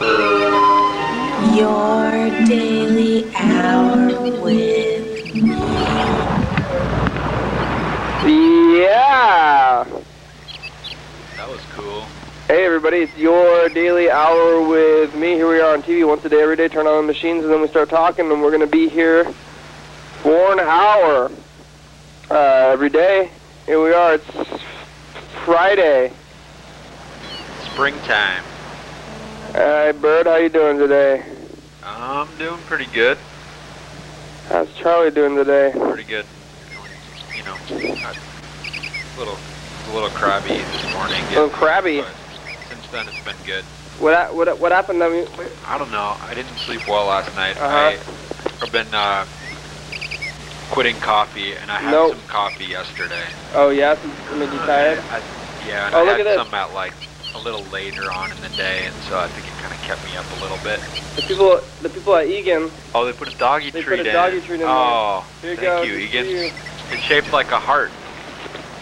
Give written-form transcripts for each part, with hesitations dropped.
Your daily hour with me. Yeah! That was cool. Hey everybody, it's your daily hour with me. Here we are on TV once a day, every day. Turn on the machines and then we start talking, and we're going to be here for an hour every day. Here we are. It's Friday. Springtime. Hi, Berd. How you doing today? I'm doing pretty good. How's Charlie doing today? Pretty good. You know, a little crabby this morning. A little crabby? But since then, it's been good. What happened? I mean, I don't know. I didn't sleep well last night. I've been quitting coffee, and I had some coffee yesterday. Oh, yeah? It made you tired? Yeah, and I had some at like a little later on in the day, and so I think it kind of kept me up a little bit. The people at Egan. Oh, they put a doggy treat in. They put a doggy treat in there. Oh, thank you, Egan. It's shaped like a heart,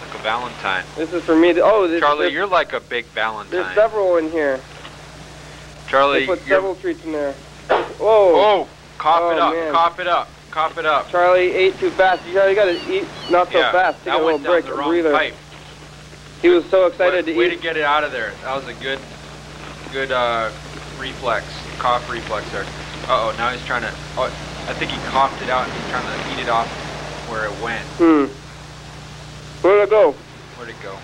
like a Valentine. This is for me. Charlie, you're like a big Valentine. There's several in here. Charlie, they put several treats in there. Whoa! Oh, cough it up, man. cough it up, cough it up. Charlie ate too fast. You gotta eat not so fast. Take a little break, a breather. Pipe. He was so excited to eat. Way to get it out of there. That was a good reflex, cough reflex there. Uh-oh, now he's trying to, I think he coughed it out and he's trying to eat it off where it went. Where'd it go? Where'd it go?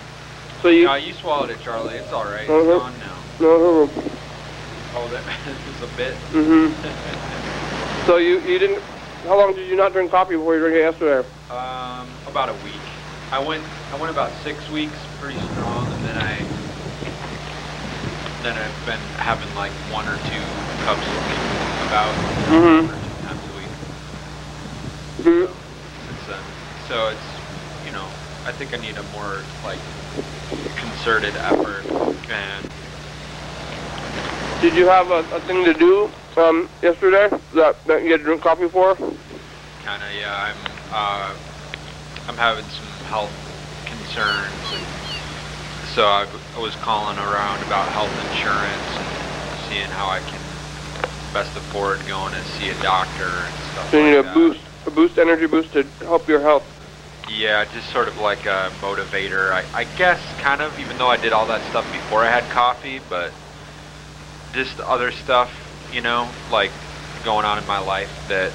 So you... No, you swallowed it, Charlie. It's all right. It's gone now. No. Oh, that was a bit. So you didn't... How long did you not drink coffee before you drank it yesterday? About a week. I went about 6 weeks, pretty strong, and then I've been having like 1 or 2 cups a week, about 1 or 2 times a week. Since then. So it's, you know, I think I need a more like concerted effort. And did you have a thing to do yesterday that you had to drink coffee for? Kinda, yeah. I'm having some health concerns, and so I was calling around about health insurance and seeing how I can best afford going to see a doctor and stuff. So you need a energy boost to help your health. Yeah, just sort of like a motivator, I guess, kind of, even though I did all that stuff before I had coffee, but just other stuff, you know, like going on in my life that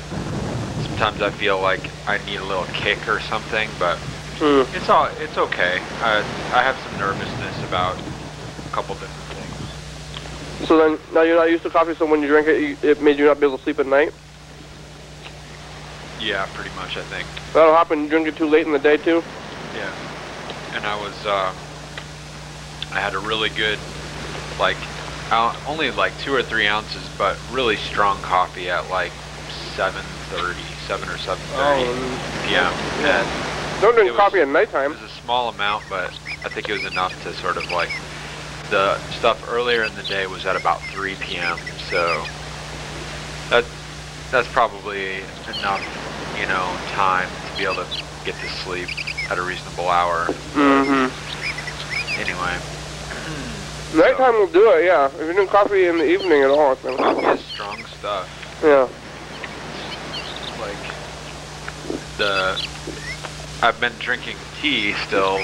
sometimes I feel like I need a little kick or something, but it's okay. I have some nervousness about a couple different things. So then, now you're not used to coffee, so when you drink it, it made you not be able to sleep at night? Yeah, pretty much, I think. That'll happen. You drink it too late in the day, too? Yeah. And I had a really good, like, only like 2 or 3 ounces, but really strong coffee at like 7:30, 7 or 7:30 p.m. And don't drink coffee at nighttime. It was a small amount, but I think it was enough to sort of like, the stuff earlier in the day was at about 3 p.m. So that's probably enough, you know, time to be able to get to sleep at a reasonable hour. Anyway. Nighttime will do it, yeah. If you drink coffee in the evening at all, then... Coffee is strong stuff. Yeah. I've been drinking tea still,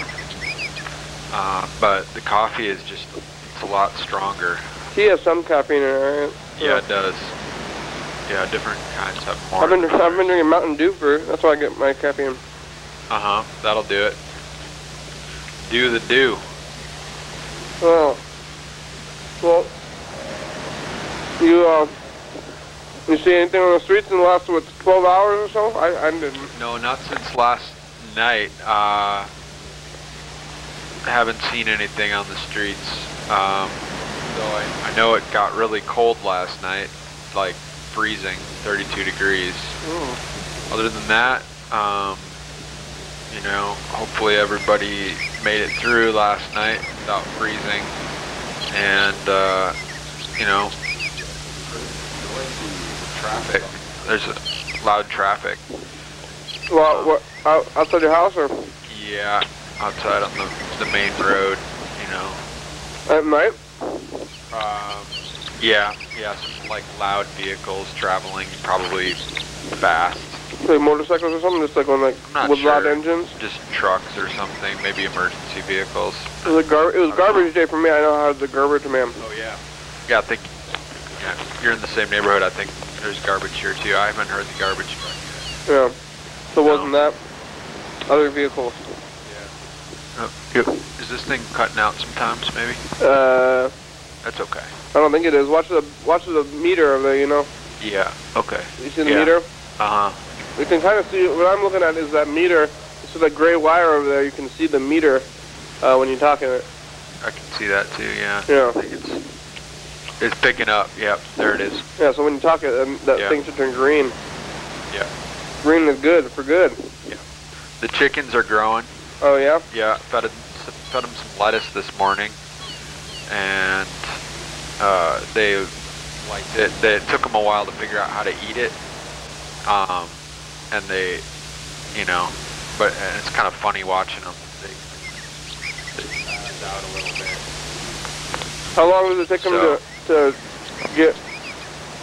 but the coffee is just, it's a lot stronger. Tea has some caffeine in it, right? Yeah, it does. Yeah, different kinds have more. I've been drinking Mountain Dew that's why I get my caffeine. That'll do it. Do the do. Oh. Well, you see anything on the streets in the last, 12 hours or so? I didn't. No, not since last night. I haven't seen anything on the streets. Though I know it got really cold last night, like freezing, 32 degrees. Other than that, you know, hopefully everybody made it through last night without freezing. And, you know, traffic. There's loud traffic. Well, outside your house, or? Yeah, outside on the main road, you know. At night? Yeah, some like loud vehicles traveling probably fast. Like motorcycles or something, just like on like I'm not with sure. loud engines. Just trucks or something, maybe emergency vehicles. It was garbage day for me. I know how the garbage man. Oh yeah. Yeah, I think you're in the same neighborhood. I think there's garbage here too. I haven't heard the garbage truck yet. Yeah. So wasn't that other vehicles? Yeah. Is this thing cutting out sometimes? Maybe. That's okay. I don't think it is. Watch the meter over there. You know. Yeah. Okay. You see the meter? Uh huh. You can kind of see what I'm looking at is that meter. So that gray wire over there. You can see the meter when you're talking it. I can see that too. Yeah. Yeah. I think it's picking up. Yep. There it is. Yeah. So when you talk it, that thing should turn green. Yeah. Green is good for good. Yeah. The chickens are growing. Oh yeah. Yeah. Fed them some lettuce this morning, and they liked it. It took them a while to figure out how to eat it. And they, but it's kind of funny watching them. They spaz out a little bit. How long does it take them to get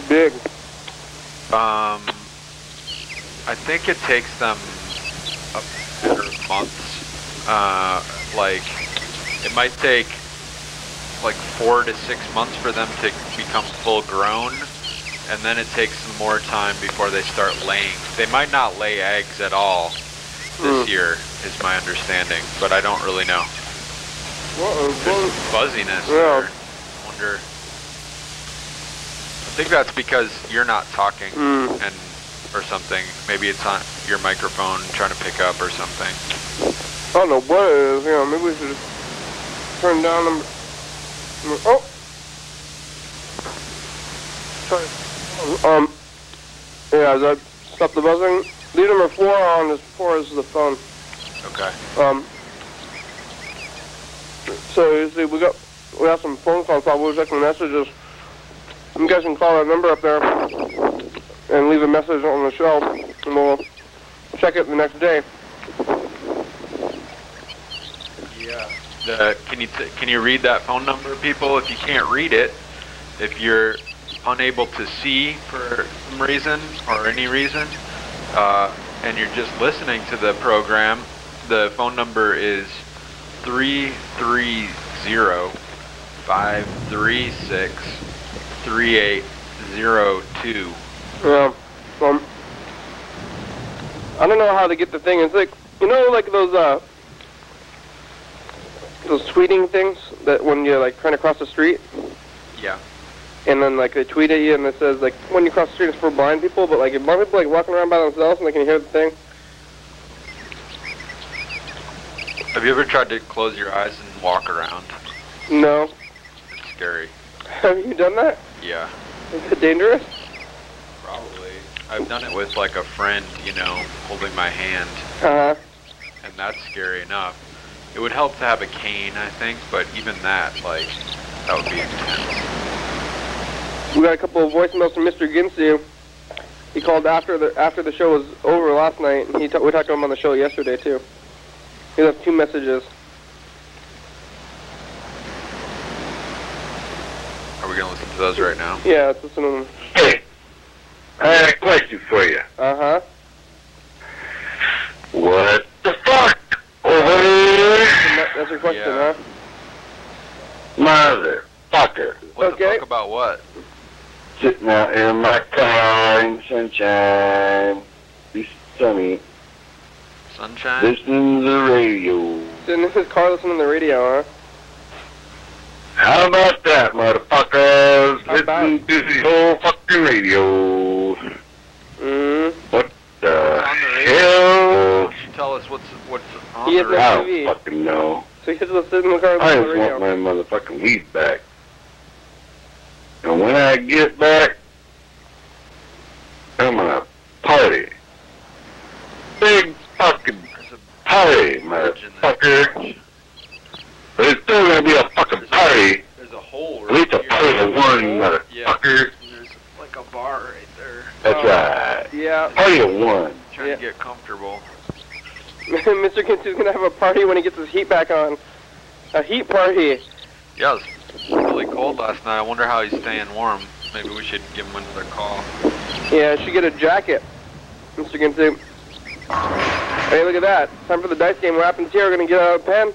big? I think it takes them a matter of months. Like, it might take like 4 to 6 months for them to become full grown. And then it takes some more time before they start laying. They might not lay eggs at all this year, is my understanding, but I don't really know. There's some fuzziness there. I wonder. I think that's because you're not talking or something. Maybe it's on your microphone trying to pick up or something. I don't know what it is. Maybe we should just turn down number. Oh. Sorry. Yeah, does that stop the buzzing? Leave number 4 on, as 4 is the phone. Okay. So you see, we have some phone calls, probably checking messages. You guys can call that number up there and leave a message on the show, and we'll check it the next day. Yeah. Can you read that phone number, people? If you can't read it, if you're unable to see for some reason or any reason, and you're just listening to the program, the phone number is 330-536-3802. Yeah. I don't know how to get the thing. It's like, like those tweeting things that when you're like trying to cross the street. Yeah. And then like they tweet at you and it says like when you cross the street it's for blind people, but like if blind people like walking around by themselves and they can hear the thing. Have you ever tried to close your eyes and walk around? No. It's scary. Have you done that? Yeah. Is it dangerous? Probably. I've done it with like a friend, holding my hand. Uh-huh. And that's scary enough. It would help to have a cane, I think, but even that, that would be intense. We got a couple of voicemails from Mr. Ginsu. He called after the show was over last night, and we talked to him on the show yesterday too. He left 2 messages. Are we gonna listen to those right now? Yeah, let's listen to them. Hey, I had a question for you. Uh-huh. What the fuck? Over here? That's your question, Yeah. huh? Motherfucker. What Okay. the fuck about what? Sitting out in my car in sunshine. Be sunny. Sunshine? Listening to the radio. Sitting in his car listening to the radio, huh? How about that, motherfuckers? How about Listening to the whole fucking radio. What the hell? Why don't you tell us what's on He the has no radio? I TV. don't fucking know. So he just sit in the car I listening to the just radio. want my motherfucking weed back. And when I get back, I'm gonna party. Big fucking party, motherfucker. But it's still gonna be a fucking party. There's a hole At least a party of one, motherfucker. Yeah. There's like a bar right there. That's right. Yeah. Party of one. Trying to get comfortable. Mr. Kinsu's gonna have a party when he gets his heat back on. A heat party. Yeah, really cold last night. I wonder how he's staying warm. Maybe we should give him another call. Yeah, I should get a jacket, Mr. Ginsu. Hey, look at that. Time for the dice game. What happens here? We're going to get out a pen.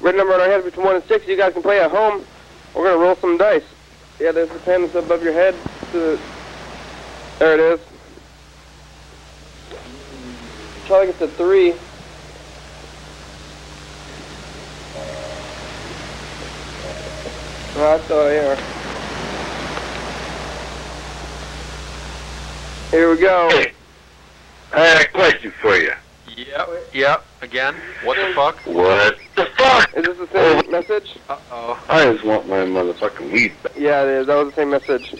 Red number on our heads between 1 and 6. You guys can play at home. We're going to roll some dice. Yeah, there's the pen. It's above your head. There it is. Charlie gets a 3. Oh, that's all here. Here we go. Hey, I had a question for you. Yep, again? What the fuck? What the fuck? Is this the same message? Uh-oh. I just want my motherfucking weed back. Yeah, it is. That was the same message.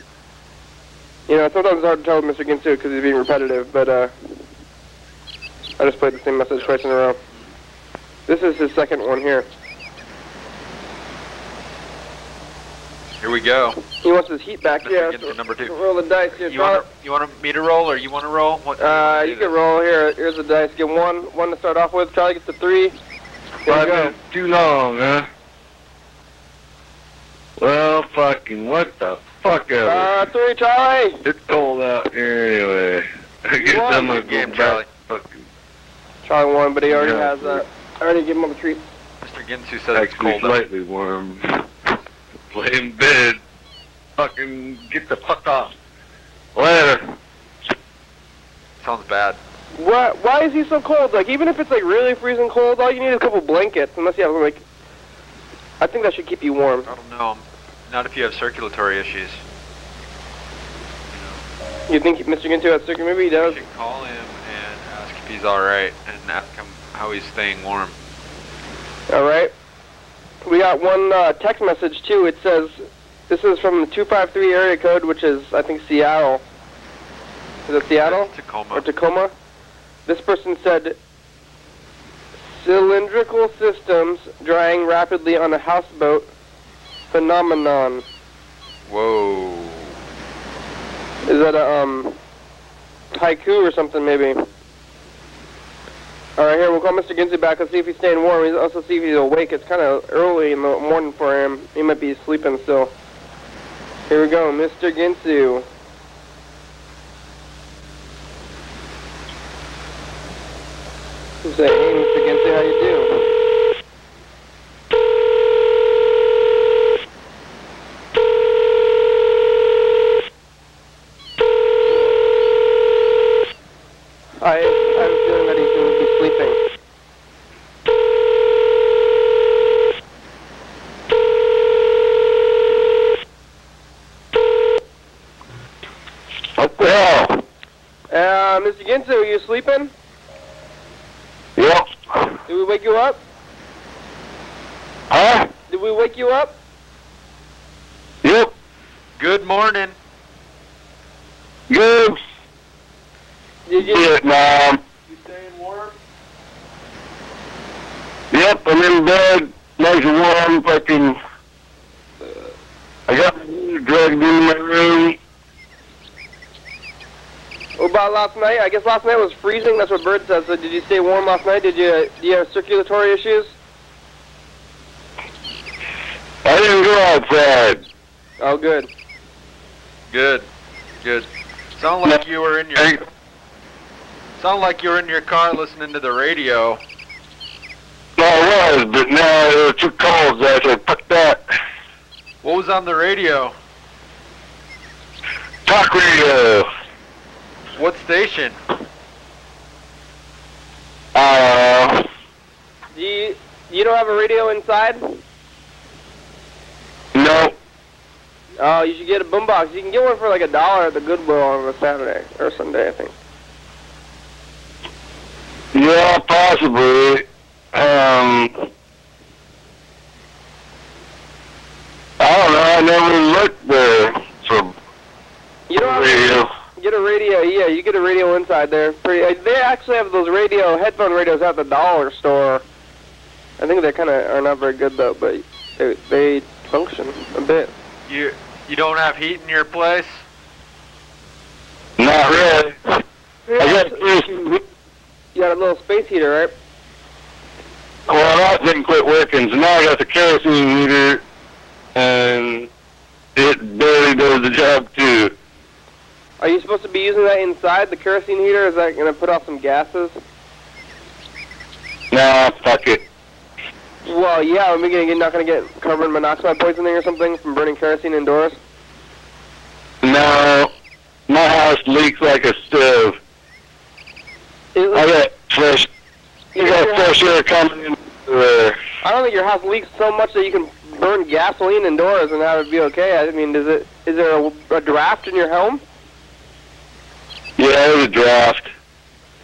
You know, sometimes it's hard to tell with Mr. Ginsu because he's being repetitive, but I just played the same message twice in a row. This is his second one here. Here we go. He wants his heat back. Mr. Yeah, Ginsu, so number 2. roll the dice here. You want me to roll, or you want to roll? What? You can roll here. Here's the dice. Get one to start off with. Charlie gets the 3. Here we 5 go. minutes too long, huh? Well, fucking what the fuck ever. 3, Charlie. It's cold out here anyway. I guess won. I'm gonna Good go game, back. Charlie. Fucking Charlie won, but he already Yeah. has. I already gave him all the treats. Mr. Ginsu says it's actually cold out. slightly warm. Lay in bed. Fucking get the fuck off. Later. Sounds bad. What? Why is he so cold? Like, even if it's like really freezing cold, all you need is a couple blankets. Unless you have like, I think that should keep you warm. I don't know. Not if you have circulatory issues. You think Mr. Ginsu has circuit? Maybe he You does. should call him and ask if he's alright, and ask him how he's staying warm. All right. We got one text message too. It says, this is from the 253 area code, which is, I think, Seattle. Is it Seattle? Tacoma. Or Tacoma? This person said, cylindrical systems drying rapidly on a houseboat phenomenon. Whoa. Is that a haiku or something, maybe? All right, here, we'll call Mr. Ginsu back. Let's see if he's staying warm. Let's also see if he's awake. It's kind of early in the morning for him. He might be sleeping still. Here we go, Mr. Ginsu. Say, hey, Mr. Ginsu, how you do? I have a feeling that he's going to be sleeping. What the hell? Mr. Ginsu, are you sleeping? Yep. Did we wake you up? Huh? Did we wake you up? Yep. Good morning. Good. Did you? Vietnam. You staying warm? Yep, I'm in bed. Nice and warm. Fucking. I got my food dragged into my room. What about last night? I guess last night was freezing. That's what Berd says. So did you stay warm last night? Do you have circulatory issues? I didn't go outside. Oh, good. Good. Good. Sound like you were in your car listening to the radio. No, I was, but now there were too cold, so I said, fuck that. What was on the radio? Talk radio. What station? You don't have a radio inside? No. Oh, you should get a boombox. You can get one for like $1 at the Goodwill on a Saturday or Sunday, I think. Yeah, possibly. I don't know, I never looked there for You don't have radio. Get a radio, yeah, you get a radio inside there. They actually have those headphone radios at the dollar store. I think they kind of are not very good though, but they function a bit. You don't have heat in your place? Not really. I got You got a little space heater, right? well, that didn't quit working, so now I got the kerosene heater, and it barely does the job too. Are you supposed to be using that inside the kerosene heater? Is that going to put off some gases? Nah, fuck it. Well, yeah, are we not going to get carbon monoxide poisoning or something from burning kerosene indoors? No, my house leaks like a stove. I got fresh air coming in there. I don't think your house leaks so much that you can burn gasoline indoors and that would be okay. I mean, is there a draft in your home? Yeah, there's a draft.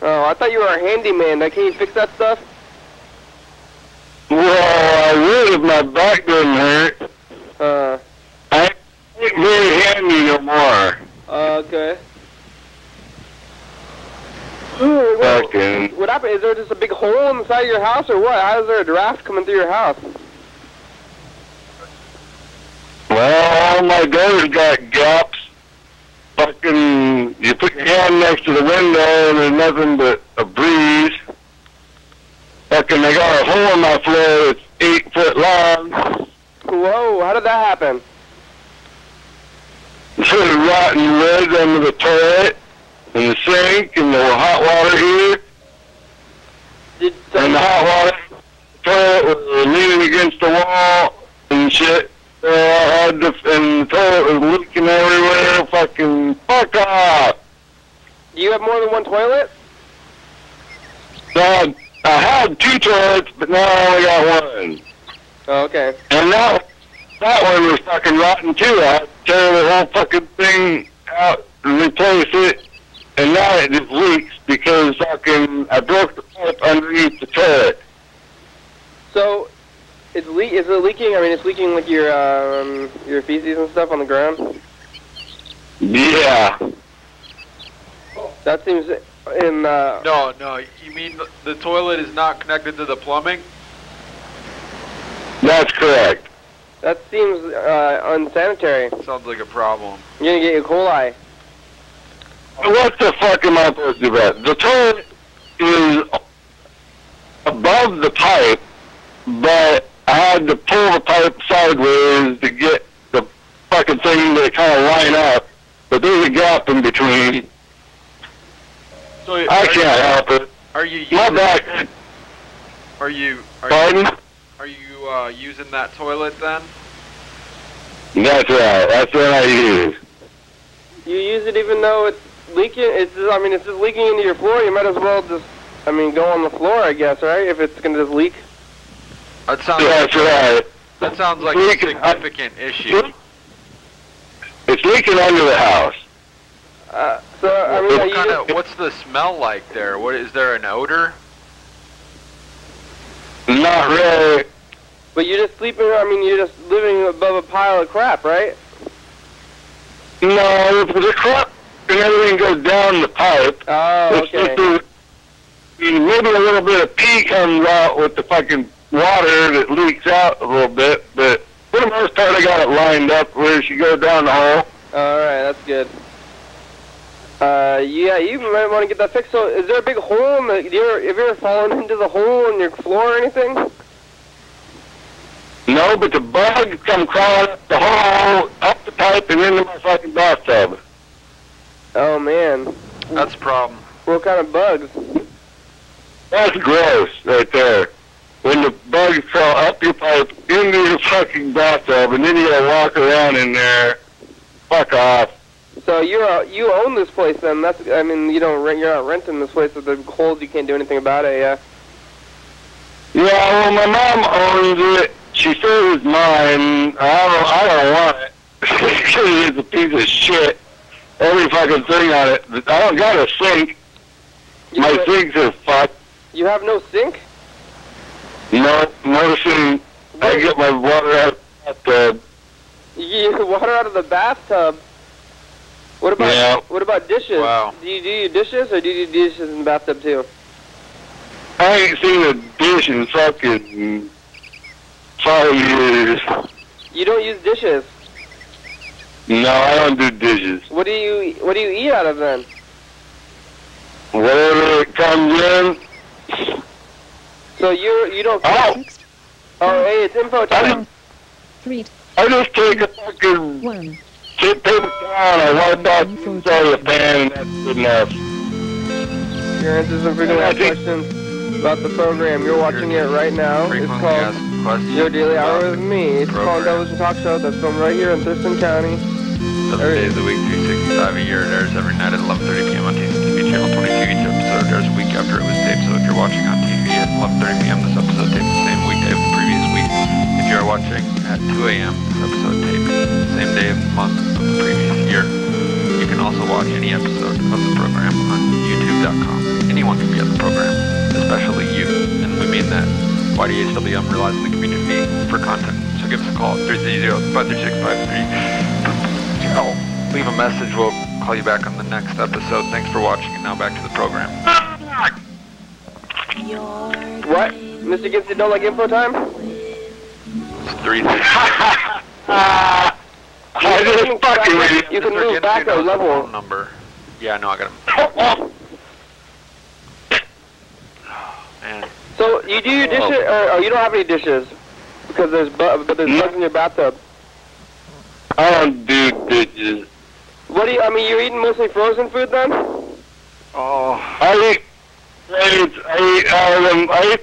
Oh, I thought you were a handyman. Can you fix that stuff? Well, I would if my back didn't hurt. I ain't very handy no more. Okay. What happened? Is there just a big hole in the side of your house or what? How is there a draft coming through your house? Well, all my doors got gaps. Fucking, you put your hand next to the window and there's nothing but a breeze. Fucking, I got a hole in my floor that's 8 foot long. Whoa, how did that happen? There's rotten wood under the toilet, and the sink, and the hot water heater. And the hot water toilet was leaning against the wall and shit. And the toilet was leaking everywhere. Fucking fuck off. Do you have more than one toilet? No, I had 2 toilets, but now I only got 1. Oh, okay. And that one was fucking rotten too. I had to tear the whole fucking thing out and replace it. And now it just leaks because fucking I broke the pipe underneath the toilet. So, is it leaking? I mean, it's leaking like your feces and stuff on the ground? Yeah. That seems in, No, you mean the toilet is not connected to the plumbing? That's correct. that seems unsanitary. Sounds like a problem. You're gonna get E. coli. What the fuck am I supposed to do about it? The toilet is above the pipe, but I had to pull the pipe sideways to get the fucking thing to kind of line up. But there's a gap in between. So I can't help it. Are you My using? back. Pardon? Are you using that toilet then? That's right. That's what I use. You use it even though it's leaking. It's just leaking into your floor. You might as well just, go on the floor, I guess, right? If it's gonna just leak. That sounds. That's right. That sounds like a significant issue. It's leaking under the house. What's the smell like there? Is there an odor? Not really. But you're just sleeping. You're just living above a pile of crap, right? No, the crap and everything goes down the pipe. Oh, okay. Maybe a little bit of pee comes out with the fucking water that leaks out a little bit, but for the most part I got it lined up where she goes down the hole. Alright, that's good. Yeah, you might want to get that fixed. So, is there a big hole in the... Have you ever fallen into the hole in your floor or anything? No, but the bugs come crawling up the hole, up the pipe, and into my fucking bathtub. Oh, man. That's a problem. What kind of bugs? That's gross right there. When the bugs crawl up your pipe, into your fucking bathtub, and then you gotta walk around in there. Fuck off. So you own this place then? You're not renting this place with the holes. You can't do anything about it, yeah? Yeah, well, my mom owns it. She says it's mine. I don't want it because it's a piece of shit. Every fucking thing on it. I don't got a sink. My sinks are fucked. You have no sink? No sink. I get my water out of the bathtub. You get water out of the bathtub? What about dishes? Wow. Do you do your dishes, or do you do dishes in the bathtub too? I ain't seen a dish in fucking 5 years. You don't use dishes? No, I don't do dishes. What do you eat out of then? Whatever it comes in. So you don't. Oh. Oh, hey, it's info time. I I just take a fucking paper towel and I wipe out the inside of the pan, and that's good enough. Your answers some frequently asked questions about the program. You're watching it right now. It's called Your Daily Hour with Me. It's called Television Talk Show that's filmed right here in Thurston County. 7 days a week, 365 a year. It airs every night at 11:30 p.m. on TCTV Channel 22. Each episode airs a week after it was taped, so if you're watching on TV at 11:30 p.m., this episode taped the same weekday of the previous week. If you're watching at 2 a.m., this episode taped the same day of the month of the previous year. You can also watch any episode of the program on YouTube.com. Anyone can be on the program, especially you, and we mean that. YDHWM relies on the community for content, so give us a call at 330-536-5330. Leave a message, we'll call you back on the next episode. Thanks for watching, and now back to the program. What? Mr. Ginsu don't like info time? It's 3 You can move back a level. Number. Yeah, no, I got him. Man. So you do your dishes, or you don't have any dishes because there's bugs in your bathtub. I don't do dishes. What do you? I mean, you're eating mostly frozen food then? Oh, I eat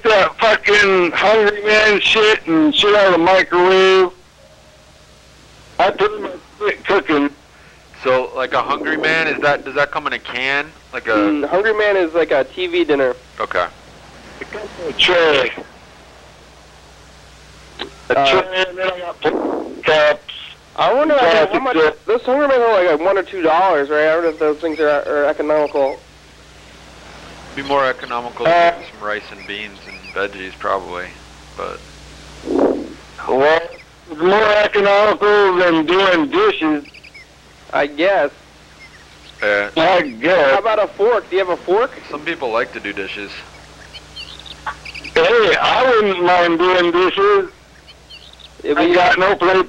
that fucking Hungry Man shit and shit out of the microwave. I put in my quick cooking. So, like a Hungry Man, does that come in a can? Like a Hungry Man is like a TV dinner. Okay. It comes in a tray. A tray, and then I got cups. I wonder how much those Hungry Men are like $1 or $2, right? I wonder if those things are economical. Be more economical than some rice and beans and veggies, probably. But well, it's more economical than doing dishes. I guess. I guess. How about a fork? Do you have a fork? Some people like to do dishes. Hey, I wouldn't mind doing dishes. I got no plate.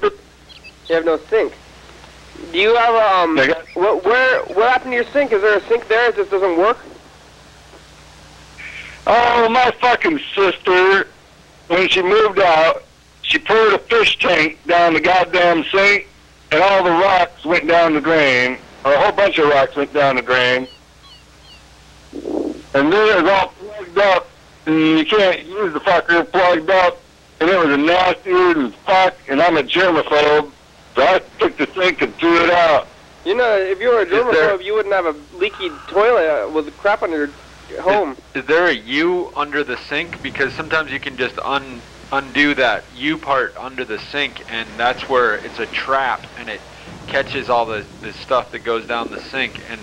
You have no sink. Do you have what happened to your sink? Is there a sink there? It just doesn't work? Oh, my fucking sister, when she moved out, she poured a fish tank down the goddamn sink, and all the rocks went down the drain, or a whole bunch of rocks went down the drain. And then it was all plugged up, and you can't use the fucker plugged up, and it was nasty as fuck, and I'm a germaphobe. So I took the sink and threw it out. You know, if you were a germaphobe, you wouldn't have a leaky toilet with crap on your home. Is there a U under the sink? Because sometimes you can just undo that U part under the sink, and that's where it's a trap, and it catches all the stuff that goes down the sink and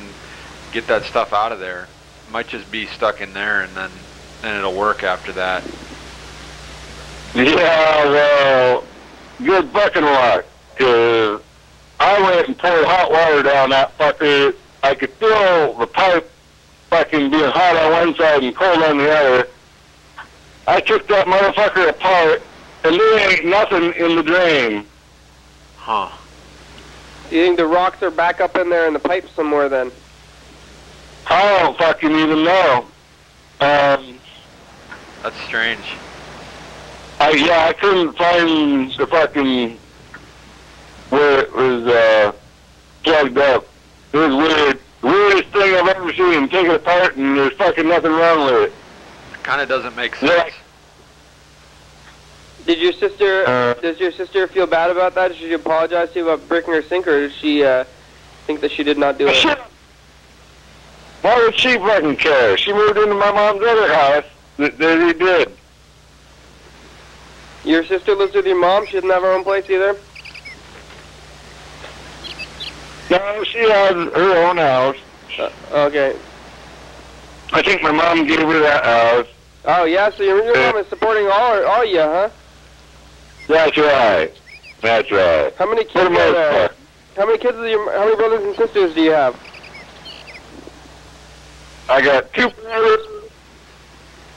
get that stuff out of there. It might just be stuck in there, and then it'll work after that. Yeah, well, good fucking luck. Cause I went and poured hot water down that fucker. I could feel the pipe fucking being hot on one side and cold on the other. I took that motherfucker apart, and there ain't nothing in the drain. Huh. Do you think the rocks are back up in there in the pipe somewhere then? I don't fucking even know. That's strange. I couldn't find the fucking where it was plugged up. It was weird. Weirdest thing I've ever seen. Take it apart and there's fucking nothing wrong with it. It kind of doesn't make sense. Yeah. Did your sister? Does your sister feel bad about that? Did she apologize to you about breaking her sink, or did she think that she did not do it? Why would she fucking care? She moved into my mom's other house that he did. Your sister lives with your mom? She doesn't have her own place either? No, she has her own house. Okay. I think my mom gave her that house. Oh, yeah? So your mom is supporting all you, huh? That's right. That's right. How many kids are there? How many brothers and sisters do you have? I got 2 brothers.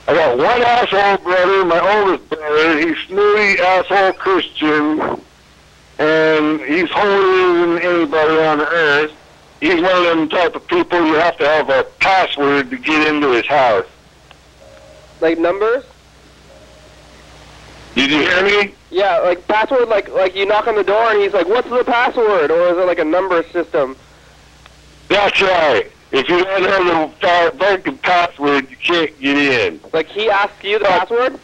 I got one asshole brother, my oldest brother. He's snooty asshole Christian, and he's holier than anybody on the earth. He's one of them type of people you have to have a password to get into his house. Like numbers? Did you hear me? Yeah, like password, like you knock on the door and he's like, "What's the password?" Or is it like a number system? That's right. If you don't know the banking password, you can't get in. Like he asks you the password?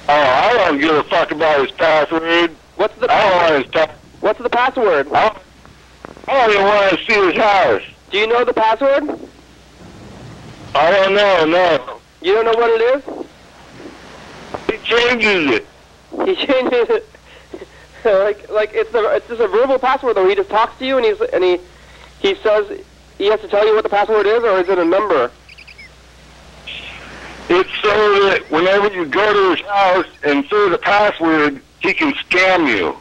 Oh, I don't give a fuck about his password. What's the I don't want his password. What's the password? I don't even want to see his house. Do you know the password? I don't know, no. You don't know what it is? He changes it. He changes it. like it's just a verbal password though. He just talks to you and he says he has to tell you what the password is, or is it a number? It's so that whenever you go to his house and say the password, he can scam you.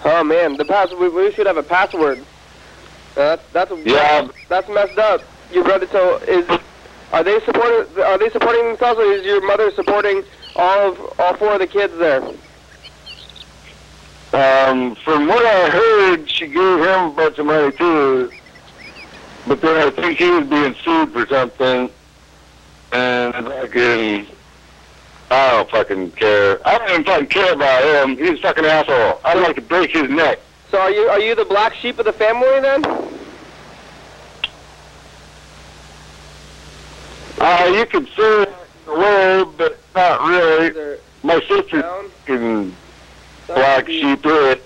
Oh man, the password. We should have a password. That's messed up. Your brother, so are they supporting themselves, or is your mother supporting all four of the kids there? From what I heard, she gave him a bunch of money too, but then I think he was being sued for something, and I don't fucking care. I don't even fucking care about him. He's a fucking asshole. I'd like to break his neck. So are you the black sheep of the family then? You could say that in a way, but not really. My sister's fucking black sheep of it.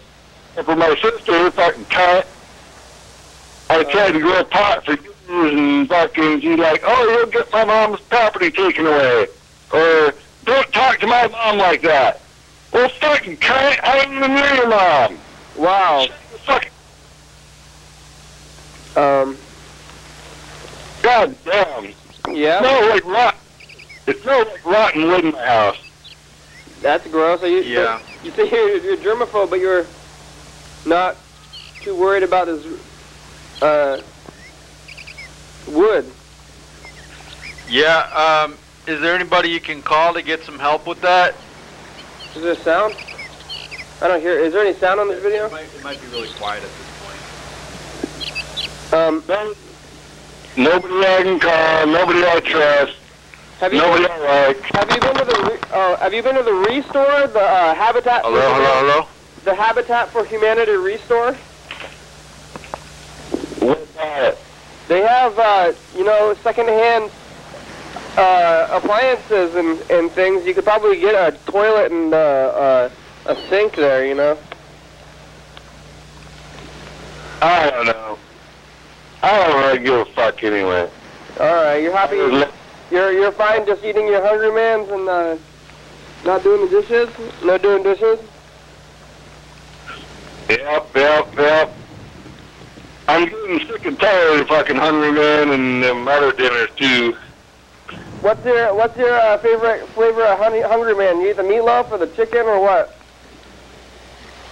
And for my sister, fucking cunt, I tried to grow a pot for years and fucking, she's like, "Oh, you'll get my mom's property taken away." Or, "Don't talk to my mom like that." Well, fucking cunt, I ain't even near your mom. Wow. Fucking. God damn. Yeah. It smells like rotten wood in my house. That's gross. So you say you're germaphobe, but you're not too worried about this wood. Yeah. Is there anybody you can call to get some help with that? Is there sound? I don't hear. Is there any sound on this video? It might be really quiet at this point. Nobody I can call. Nobody I trust. Nobody I like. Have you been to the Restore, the Habitat? Hello. The Habitat for Humanity Restore. What's that? They have secondhand appliances and things. You could probably get a toilet and a sink there. You know. I don't know. I don't really give a fuck anyway. All right, you're happy. You're fine just eating your Hungry Man's and not doing the dishes? No doing dishes? Yep. I'm getting sick and tired of fucking Hungry Man and them other dinners too. What's your favorite flavor of Hungry Man? You eat the meatloaf or the chicken or what?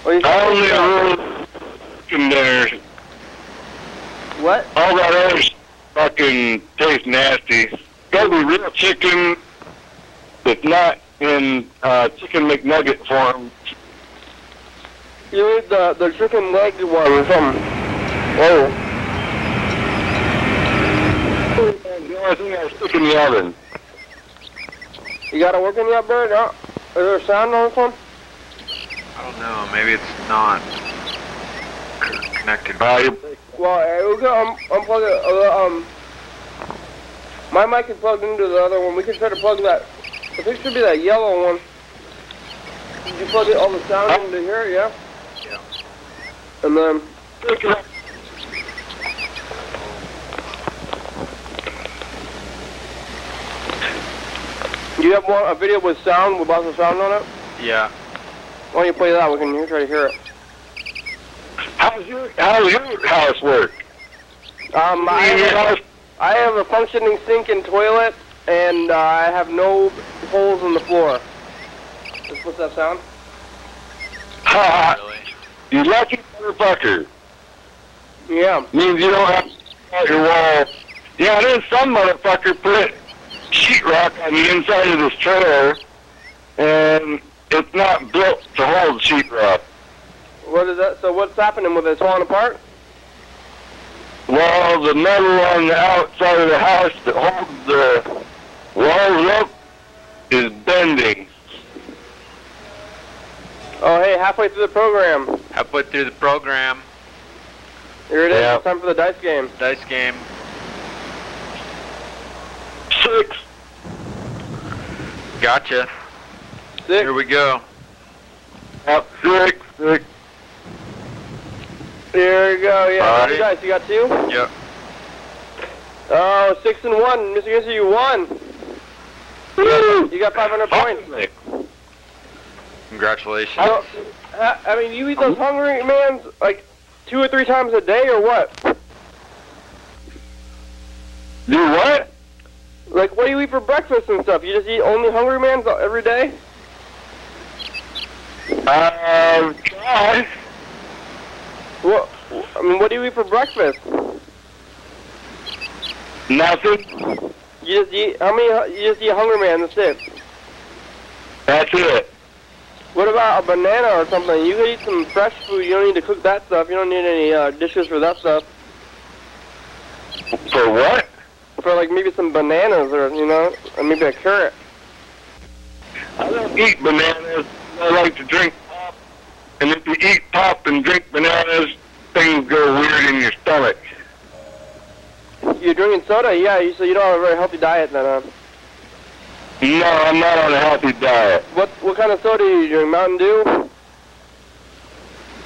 I only really chicken dinners. What? All that other fucking tastes nasty. Gotta be real chicken that's not in chicken McNugget form. You eat the chicken leg one or something. Oh. The only thing I stick in the oven. You got it working yet, Berd? No? Is there a sound on this one? I don't know. Maybe it's not connected. Well, we can unplug it. My mic is plugged into the other one. We can try to plug that. I think it should be that yellow one. Did you plug all the sound into here? Yeah? Yeah. And then... Do you have a video with sound, with lots of sound on it? Yeah. Why don't you play that? We can try to hear it. How's your house work? I have a functioning sink and toilet, and I have no holes in the floor. What's that sound? Ha! You lucky motherfucker. Yeah. Means you don't have to out your wall. Yeah, there's some motherfucker put sheetrock on the inside of this trailer, and it's not built to hold sheetrock. What is that? So what's happening with it? It's falling apart? Well, the metal on the outside of the house that holds the walls up is bending. Oh, hey, halfway through the program. Halfway through the program. Here it is. Yep. It's time for the dice game. Dice game. 6. Gotcha. 6. Here we go. Up 6. 6. Here we go. Yeah, All two right. dice. You got 2? Yep. Oh, 6 and 1. Mr. Ginsu, you won. Woo! You got 500 points. Congratulations. I mean, you eat those Hungry Mans like 2 or 3 times a day, or what? Do what? Like, what do you eat for breakfast and stuff? You just eat only Hungry Mans every day? Try. What? I mean, what do you eat for breakfast? Nothing. You just eat You just eat Hungry Man. That's it. That's it. What about a banana or something? You could eat some fresh food. You don't need to cook that stuff. You don't need any dishes for that stuff. For what? For like maybe some bananas or or maybe a carrot. I don't eat bananas. I like to drink pop. And if you eat pop and drink bananas, things go weird in your stomach. You're drinking soda? Yeah, so you don't have a very healthy diet then, huh? No, I'm not on a healthy diet. What kind of soda do you drink? Mountain Dew?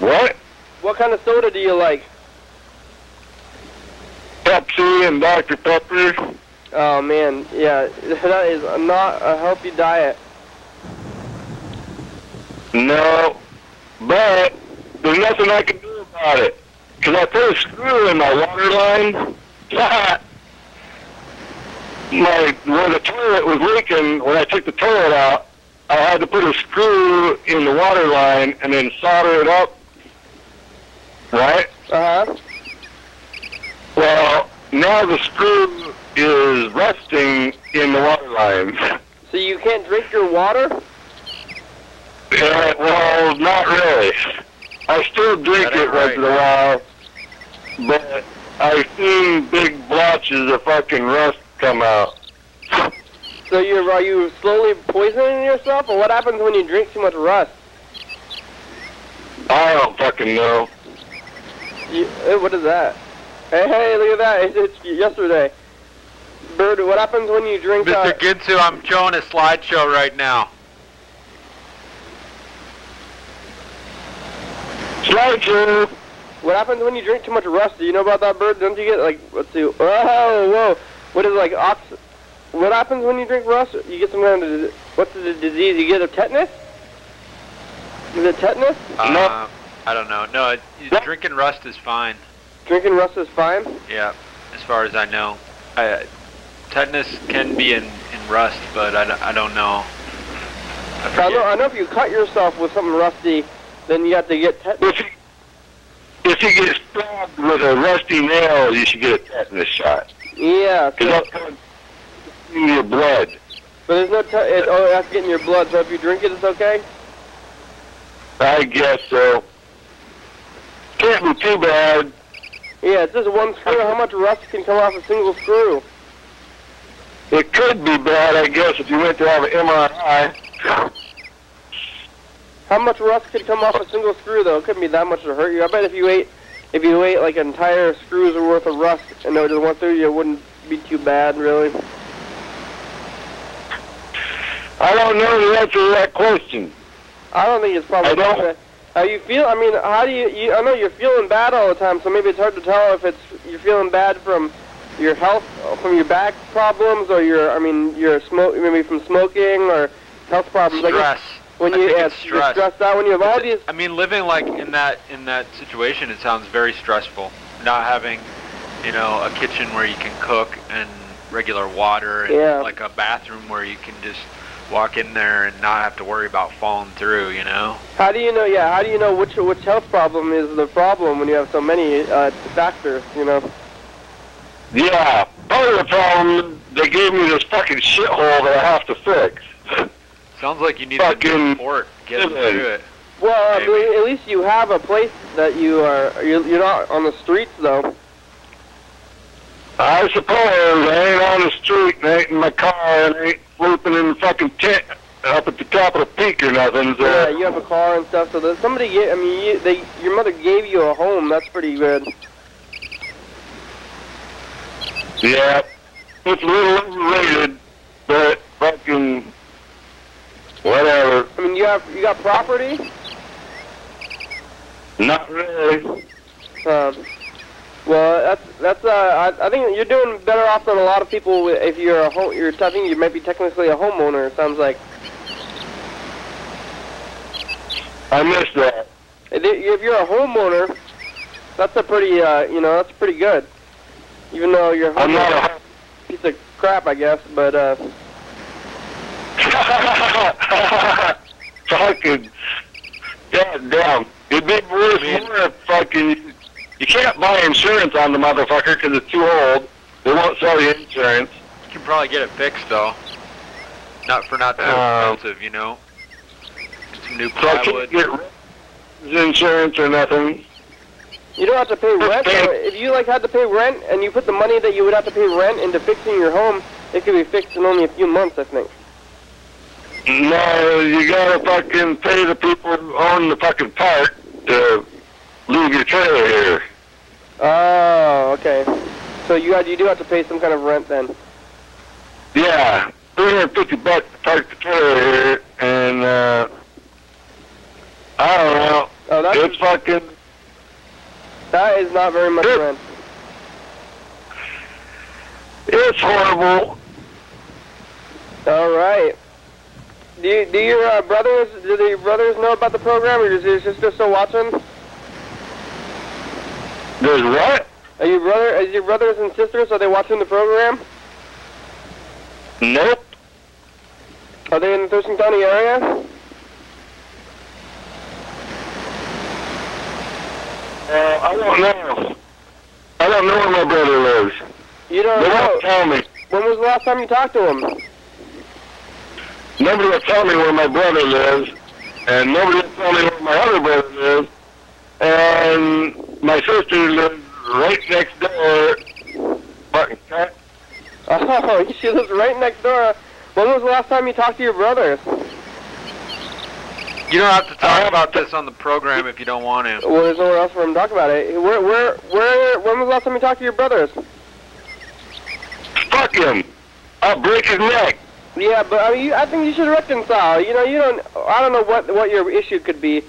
What? What kind of soda do you like? Pepsi and Dr. Pepper. Oh man, yeah, that is not a healthy diet. No, but there's nothing I can do about it. Because I put a screw in my water line. Where the toilet was leaking, when I took the toilet out, I had to put a screw in the water line and then solder it up. Right? Uh-huh. Well, now the screw is rusting in the water line. So you can't drink your water? Yeah, well, not really. I still drink it once in a while, but I've seen big blotches of fucking rust come out. So are you slowly poisoning yourself, or what happens when you drink too much rust? I don't fucking know. What is that? Hey, look at that. It's yesterday. Bird, what happens when you drink... Mr. Ginsu, I'm showing a slideshow right now. Slideshow. What happens when you drink too much rust? Do you know about that, Bird? Don't you get, like, let's see... Whoa. What is, like, what happens when you drink rust? You get some kind of... What's the disease? You get a tetanus? Is it tetanus? No. I don't know. No, drinking rust is fine. Drinking rust is fine? Yeah, as far as I know. Tetanus can be in rust, but I don't know. I know if you cut yourself with something rusty, then you have to get tetanus. If you get stabbed with a rusty nail, you should get a tetanus shot. Yeah. Because that's going in your blood. But there's no it has to get in your blood, so if you drink it, it's okay? I guess so. Can't be too bad. Yeah, it's just one screw. How much rust can come off a single screw? It could be bad, I guess, if you went to have an MRI. How much rust could come off a single screw, though? It couldn't be that much to hurt you. I bet if you ate like an entire screw's worth of rust and it just went through you, it wouldn't be too bad, really. I don't know the answer to that question. I don't think it's probably... I don't. How you feel? I mean, how do you... I know you're feeling bad all the time, so maybe it's hard to tell if you're feeling bad from your health, from your back problems, or maybe from smoking or health problems. Stress. When you're stressed out, when you have all these... I mean, living like in that situation, it sounds very stressful. Not having, a kitchen where you can cook and regular water and like a bathroom where you can just walk in there and not have to worry about falling through, How do you know, how do you know which health problem is the problem when you have so many factors, Yeah, part of the problem, they gave me this fucking shithole that I have to fix. Sounds like you need some support getting through it. Well, at least you have a place that you're not on the streets, though. I suppose I ain't on the street and I ain't in my car and I ain't sleeping in the fucking tent up at the Capitol Peak or nothing. So. Yeah, you have a car and stuff. So that somebody, I mean, your mother gave you a home. That's pretty good. Yeah, it's a little overrated, but fucking whatever. I mean, you got property? Not really. Well, I think you're doing better off than a lot of people if you're I think you might be technically a homeowner. It sounds like. I missed that. If you're a homeowner, that's a pretty, that's pretty good. Even though you're I'm not a piece of crap, I guess, but fucking goddamn. It'd be worth more if fucking you can't buy insurance on the motherfucker because it's too old. They won't sell you insurance. You can probably get it fixed though. Not too expensive, you know. Get some new So I plywood. can't get insurance or nothing. you don't have to pay rent. Or if you had to pay rent and you put the money that you would have to pay rent into fixing your home, it could be fixed in only a few months, I think. No, you gotta fucking pay the people who own the fucking park to leave your trailer here. Oh, okay. So you do have to pay some kind of rent then. Yeah, $350 to park the trailer here, and I don't know. Oh, It's fucking. that is not very much rent. It's horrible. All right. Do your brothers? Do your brothers know about the program, or is your sister still watching? There's what? Is your brothers and sisters, are they watching the program? Nope. Are they in the Thurston County area? I don't know. I don't know where my brother lives. You don't They know? won't tell me. When was the last time you talked to him? Nobody will tell me where my brother lives, and nobody will tell me where my other brother lives, and my sister lives right next door. Fucking cat. Oh, she lives right next door. When was the last time you talked to your brothers? You don't have to talk about this on the program if you don't want to. Well, there's nowhere else for him to talk about it. When was the last time you talked to your brothers? Fuck him. I'll break his neck. Yeah, but I mean, I think you should reconcile. You know, I don't know what your issue could be,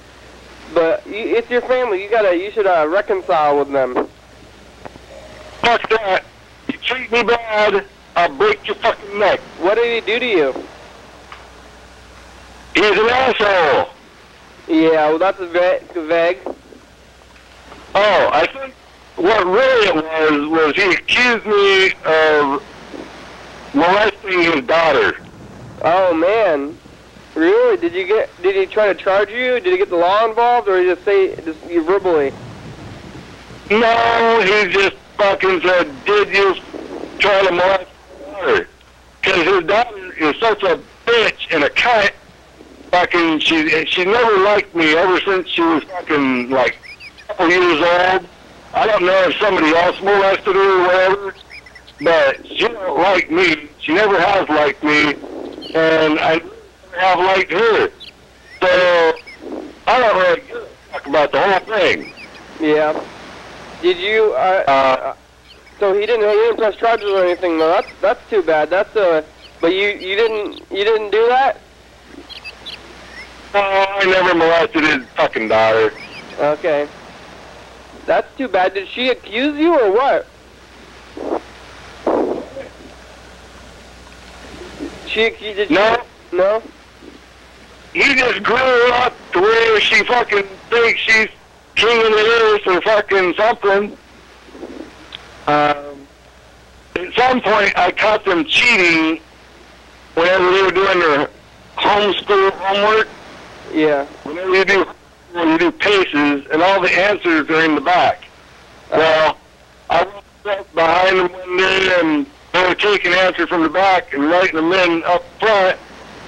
but it's your family. You should reconcile with them. Fuck that. You treat me bad, I'll break your fucking neck. What did he do to you? He's an asshole. Yeah, well, that's vague. Oh, I think what really it was he accused me of molesting his daughter. Oh man, really? Did he try to charge you? Did he get the law involved, or did he just say you verbally? No, he just fucking said, did you try to molest his daughter? Because his daughter is such a bitch and a cunt. Fucking, she never liked me ever since she was fucking like a couple years old. I don't know if somebody else molested her or whatever, but she don't like me. She never has liked me, and I never have liked her. So I don't really give a fuck about the whole thing. Yeah. Did you? So he didn't press charges or anything though. That's too bad. But you didn't do that? No, I never molested his fucking daughter. Okay. That's too bad. Did she accuse you or what? Did No. No? He just grew up to where she fucking thinks she's king of the earth or fucking something. At some point, I caught them cheating whenever they were doing their homeschool homework. Yeah. Whenever you do paces, and all the answers are in the back. Well, I went behind them one day, and they were taking answers from the back and writing them in up front.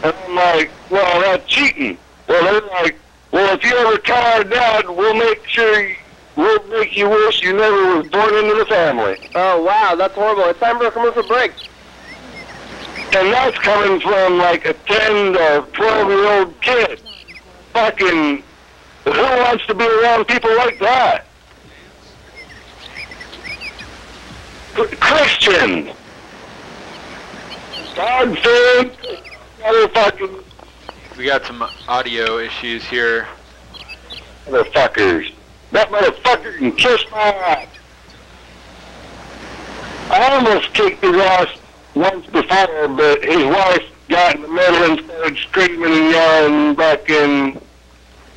And I'm like, well, that's cheating. Well, they're like, well, if you ever tell our dad, we'll make sure will make you wish you never was born into the family. Oh, wow, that's horrible. It's time for a commercial break. And that's coming from like a 10 to 12-year-old kid. Fucking, who wants to be around people like that? Christian. God-fearing motherfucking We got some audio issues here. motherfuckers. That motherfucker can kiss my ass. I almost kicked his ass once before, but his wife got in the middle and started screaming and yelling, fucking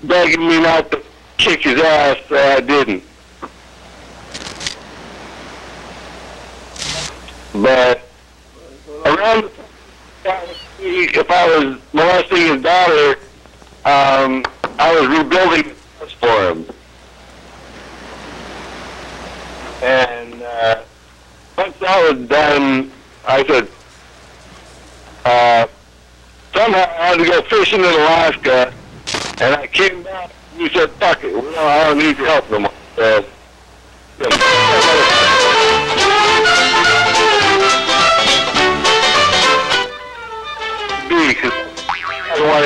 begging me not to kick his ass, so I didn't. But around the time if I was molesting his daughter, I was rebuilding the house for him. And once that was done, I said, somehow I had to go fishing in Alaska, and I came back and he said, fuck it, well, I don't need your help no more. So, because I don't want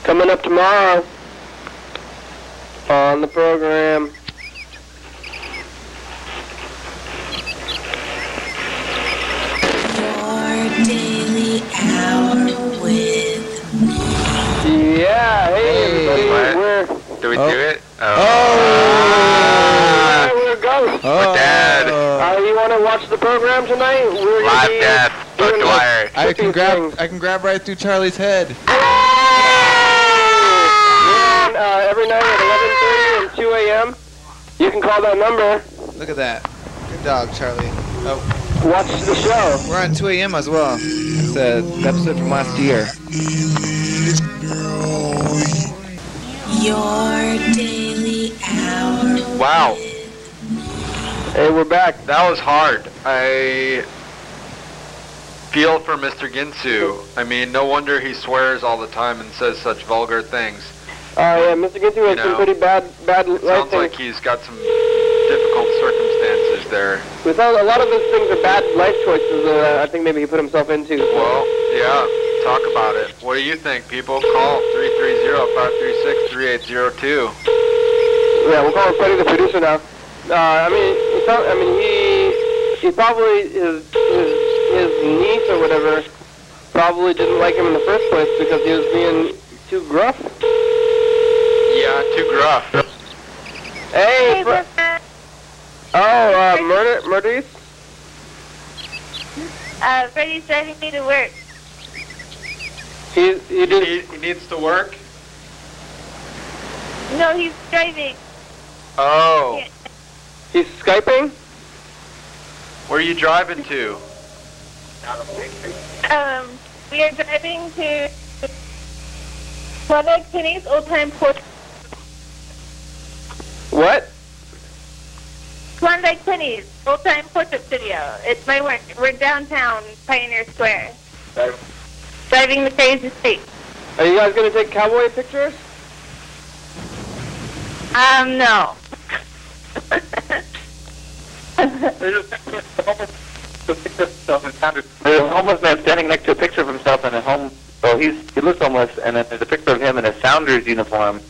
Coming up tomorrow on the program. Your daily hour with me. Yeah, hey everybody, What? Do we do it? we're going. We're dead. You want to watch the program tonight? We're gonna Live be death. doing Hooked wire. I can things. grab right through Charlie's head. Every night at 11:30 and 2 a.m. You can call that number. Look at that. Good dog, Charlie. Oh, Watch the show. we're on 2 a.m. as well. It's an episode from last year. Your daily hour. Wow. Hey, we're back. That was hard. I feel for Mr. Ginsu. I mean, no wonder he swears all the time and says such vulgar things. Yeah, Mr. Ginsu has some pretty bad life Sounds things. like he's got some difficult circumstances there. A lot of those things are bad life choices that I think maybe he put himself into. Well, yeah, talk about it. What do you think, people? Call 330-536-3802. Yeah, we'll call Freddie the producer now. He probably his niece or whatever probably didn't like him in the first place because he was being too gruff. Yeah, too gruff. Hey, Murder's? Freddie's driving me to work. He needs to work? No, he's driving. Oh. He's Skyping? Where are you driving to? We are driving to Klondike Penny's Old Time Portrait. What? Klondike Penny's Old Time Portrait Studio. It's my work. We're downtown Pioneer Square. Driving the crazy street. Are you guys going to take cowboy pictures? No. There's a homeless man standing next to a picture of himself in a home. Well, he looks homeless, and then there's a picture of him in a Sounders uniform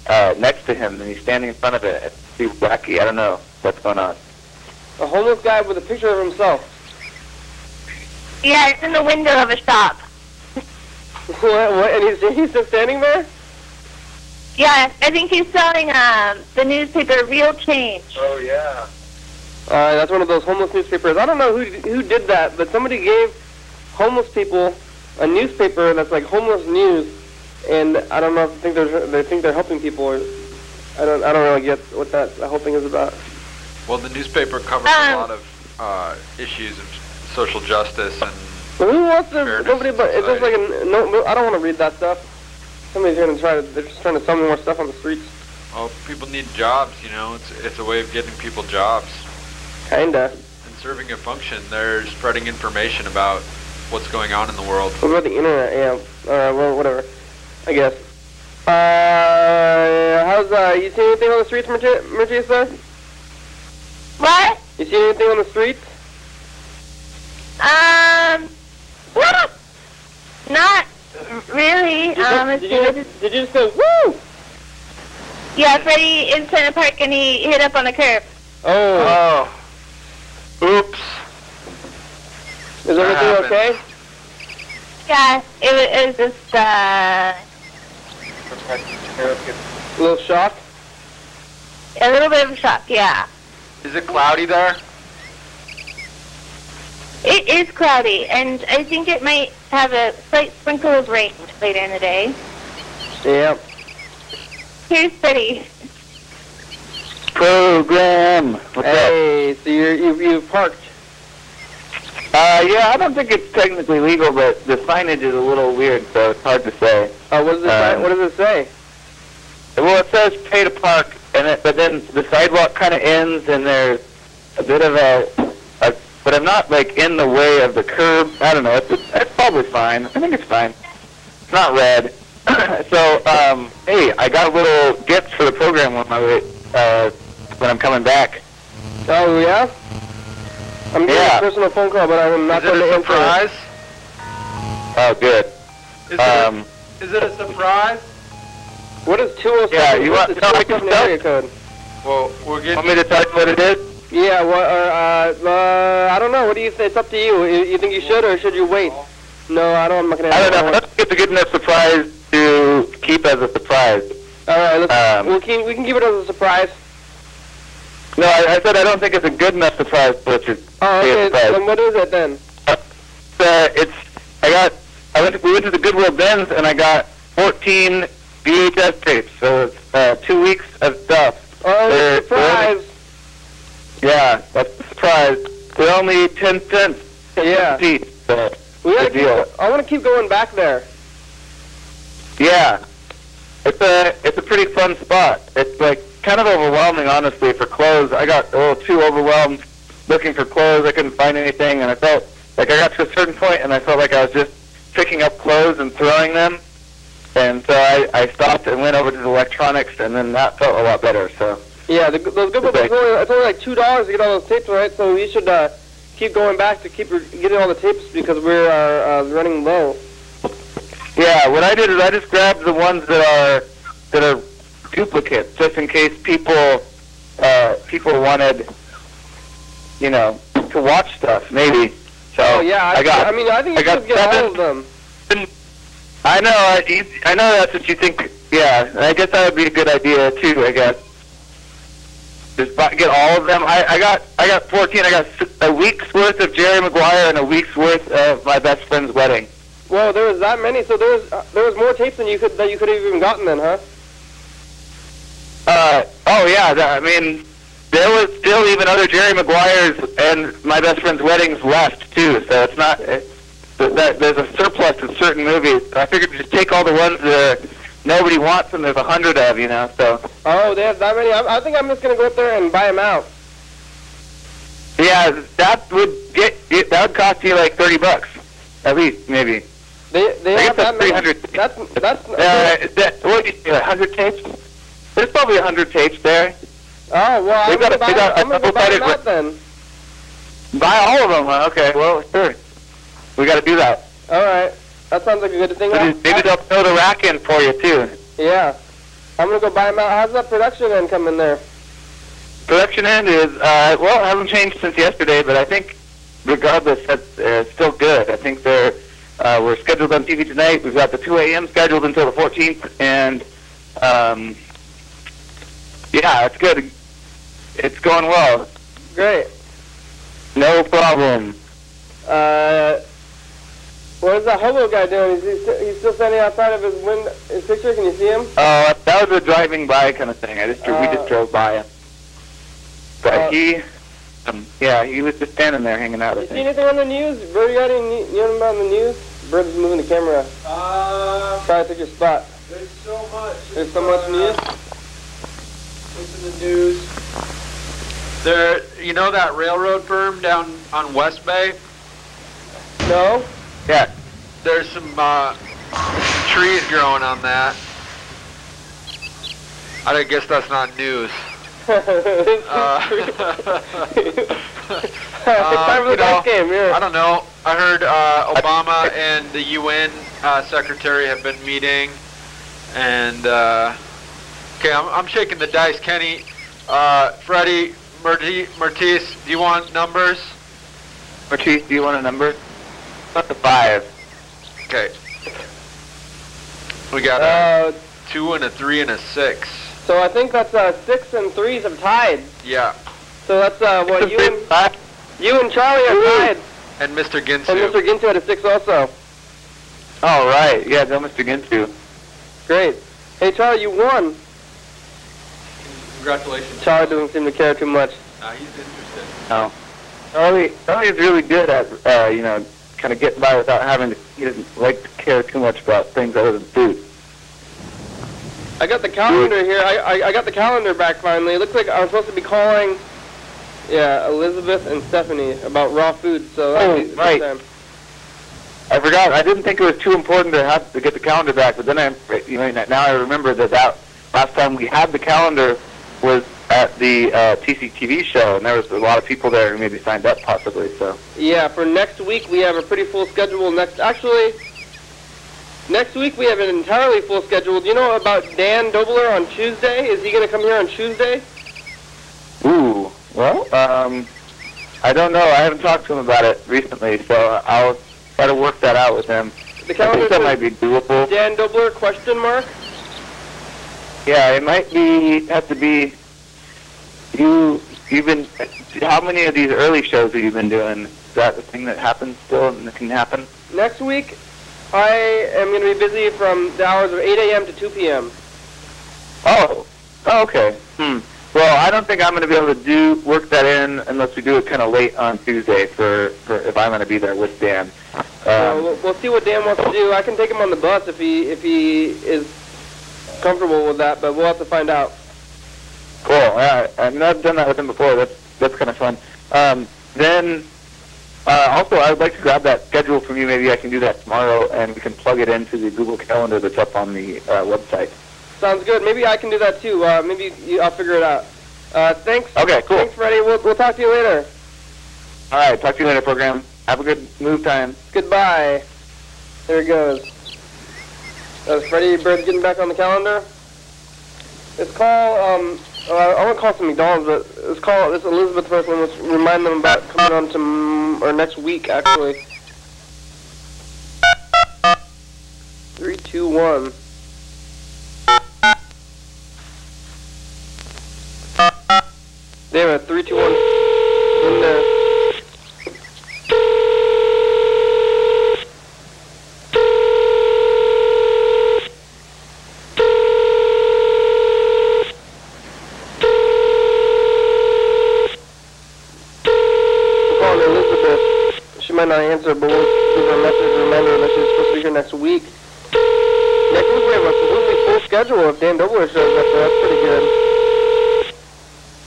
next to him, and he's standing in front of it. It's pretty wacky. I don't know what's going on. A homeless guy with a picture of himself. Yeah, it's in the window of a shop. What? And he's just standing there? Yeah, I think he's selling the newspaper Real Change. Oh, yeah. That's one of those homeless newspapers. I don't know who did that, but somebody gave homeless people a newspaper that's like homeless news, and I don't know if they think they're helping people, or I don't really get what that whole thing is about. Well, the newspaper covers a lot of issues of social justice and Who wants to? fairness Nobody, in but it's just like society. no. I don't want to read that stuff. Somebody's gonna they're just trying to sell me more stuff on the streets. Oh, people need jobs, you know. It's a way of getting people jobs. Kinda. And serving a function. They're spreading information about what's going on in the world. What about the internet? Yeah. Well, whatever. I guess. You see anything on the streets, Mertisa? What? You see anything on the streets? Not really. Did you just go, woo? Yeah, Freddie in Center Park and he hit up on the curb. Oh. Oops. Is everything okay? Yeah, it was just, A little shock? a little bit of a shock, yeah. Is it cloudy there? It is cloudy, and I think it might have a slight sprinkle of rain later in the day. Yep. Here's Freddie. Program. What's Hey, so you've parked. Yeah, I don't think it's technically legal, but the signage is a little weird, so it's hard to say. What does it say? Well, it says pay to park, but then the sidewalk kind of ends, and there's a bit of but I'm not like in the way of the curb. I don't know. It's probably fine. I think it's fine. It's not red. So, hey, I got a little gift for the program on my way when I'm coming back. Oh yeah. I'm getting a personal phone call, but I'm not going to answer. Surprise? Oh, good. Is it a surprise? What is 207? Yeah, you want the to know 207 area code? Well, we're getting. Want me to tell you what it is? Yeah. I don't know. What do you think? It's up to you. You think you should, or should you wait? No, I don't. I'm not going to. I don't know. I don't think it's a good enough surprise to keep as a surprise. All right. We can keep it as a surprise. No, I said I don't think it's a good enough surprise, but it's okay. Then what is it then? We went to the Goodwill Bins and I got 14 VHS tapes, so it's 2 weeks of stuff. Oh, that's a surprise. Yeah, that's a surprise. They're only 10 cents. Yeah. Piece, so I want to keep going back there. Yeah. It's a pretty fun spot. It's like kind of overwhelming, honestly, for clothes. I got a little too overwhelmed looking for clothes. I couldn't find anything, and I felt like I got to a certain point, and I felt like I was just picking up clothes and throwing them. And so I stopped and went over to the electronics, and then that felt a lot better. So yeah, those good ones. It's only like $2 to get all those tapes, right? So we should keep going back to keep getting all the tapes because we're running low. Yeah, what I did is I just grabbed the ones that are duplicates, just in case people wanted, to watch stuff, maybe. So oh yeah, I think you should get all of them. I know that's what you think. Yeah, I guess that would be a good idea too. I guess just get all of them. I got 14. I got a week's worth of Jerry Maguire and a week's worth of my best friend's wedding. Well, there was that many, so there was more tapes than you could have even gotten then, huh? Oh yeah, there was still even other Jerry Maguires and my best friend's weddings left too. So it's not there's a surplus of certain movies. I figured just take all the ones that nobody wants and there's 100 of, So. Oh, they have that many. I think I'm just gonna go up there and buy them out. Yeah, that would cost you like $30 at least, maybe. They have that many. 300. That's what do you say, 100 tapes? There's probably 100 tapes there. Oh, well, I'm going to buy them out then. Buy all of them? Okay, well, sure. We got to do that. All right. That sounds like a good thing. Maybe they'll throw the rack in for you, too. Yeah. I'm going to go buy them out. How's that production end come in there? Production end is, it hasn't changed since yesterday, but I think, regardless, that's still good. I think we're scheduled on TV tonight. We've got the 2 a.m. scheduled until the 14th, and, yeah, it's good. It's going well. Great. No problem. What is that hobo guy doing? He's still standing outside of his picture? Can you see him? Oh, that was a driving by kind of thing. We just drove by him. But he was just standing there hanging out. You see anything on the news? Berd, you got any news about the news? Bird's moving the camera. Try to take your spot. There's so much. There's so much news? in the news. There, you know that railroad berm down on West Bay? No? Yeah. There's some trees growing on that. I guess that's not news. Time for the dice game, yeah. I don't know. I heard Obama and the UN secretary have been meeting, and okay, I'm shaking the dice. Kenny, Freddie, Martise, do you want numbers? Martise, do you want a number? About the 5. Okay. We got a 2 and a 3 and a 6. So I think that's 6 and 3s have tied. Yeah. So that's what you and Charlie are tied. And Mr. Ginsu. And Mr. Ginsu had a 6 also. Oh, right. Yeah, go Mr. Ginsu. Great. Hey, Charlie, you won. Congratulations. Charlie doesn't seem to care too much. He's interested. No. Charlie's really good at, kind of getting by without having to, he doesn't like to care too much about things other than food. I got the calendar here. I got the calendar back finally. It looks like I was supposed to be calling, Elizabeth and Stephanie about raw food. So that's right. Time. I forgot. I didn't think it was too important to have to get the calendar back, but then now I remember that last time we had the calendar was at the TCTV show, and there was a lot of people there who maybe signed up possibly. So yeah, for next week we have a pretty full schedule. Next week we have an entirely full schedule. Do you know about Dan Dobler on Tuesday? Is he going to come here on Tuesday? Ooh, well, I don't know. I haven't talked to him about it recently, so I'll try to work that out with him. The calendar I think that might be doable. Dan Dobler, question mark? Yeah, it might have to be. You've been. How many of these early shows have you been doing? Is that the thing that happens still and that can happen? Next week, I am going to be busy from the hours of 8 a.m. to 2 p.m. Oh, okay. Well, I don't think I'm going to be able to work that in unless we do it kind of late on Tuesday for if I'm going to be there with Dan. We'll see what Dan wants to do. I can take him on the bus if he is comfortable with that, but we'll have to find out. Cool. I've not done that with him before. That's kind of fun. Then also, I would like to grab that schedule from you. Maybe I can do that tomorrow, and we can plug it into the Google Calendar that's up on the website. Sounds good. Maybe I can do that too. I'll figure it out. Thanks. Okay, cool. Thanks, Freddie. We'll talk to you later. All right. Talk to you later, program. Have a good move time. Goodbye. There it goes. That was Freddie Bird getting back on the calendar. It's called, I want to call some McDonald's, but it's called this Elizabeth person. Let's remind them about coming on to, or next week, actually. 3, 2, 1. They have a 3, 2, 1 in there. Might not answer, but we'll give her a message reminder that she's supposed to be here next week. Next week we have a completely full schedule if Dan Dobler shows up, so that's pretty good.